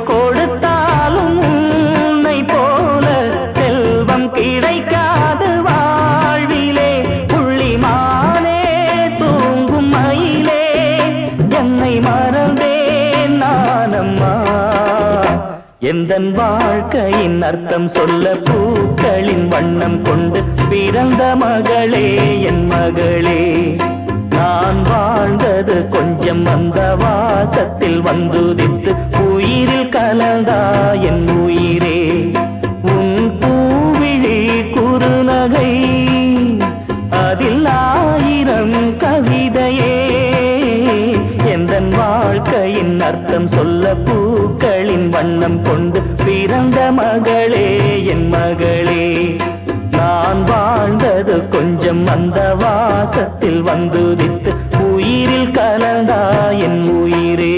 கொடுத்தாலும் உன்னை போல செல்வம் கிடைக்காது வாழ்விலே. புள்ளிமானே தூங்கும் மயிலே என்னை மறந்தேன் நானம்மா. எந்தன் வாழ்க்கையின் அர்த்தம் சொல்ல பூக்களின் வண்ணம் கொண்டு பிறந்த மகளே என் மகளே. நான் வாழ்ந்தது கொஞ்சம் அந்த வாசத்தில் வந்துதித்து உயிரில் கலந்தா என் உயிரே. உன் பூவிழி குறுநகை அதில் 1000 கவிதையே. எந்தன் வாழ்க்கையின் அர்த்தம் சொல்ல பூக்களின் வண்ணம் கொண்டு பிறந்த மகளே என் மகளே. நான் வாழ்ந்தது கொஞ்சம் அந்த வாசத்தில் வந்துதித்து உயிரில் கலந்தா என் உயிரே.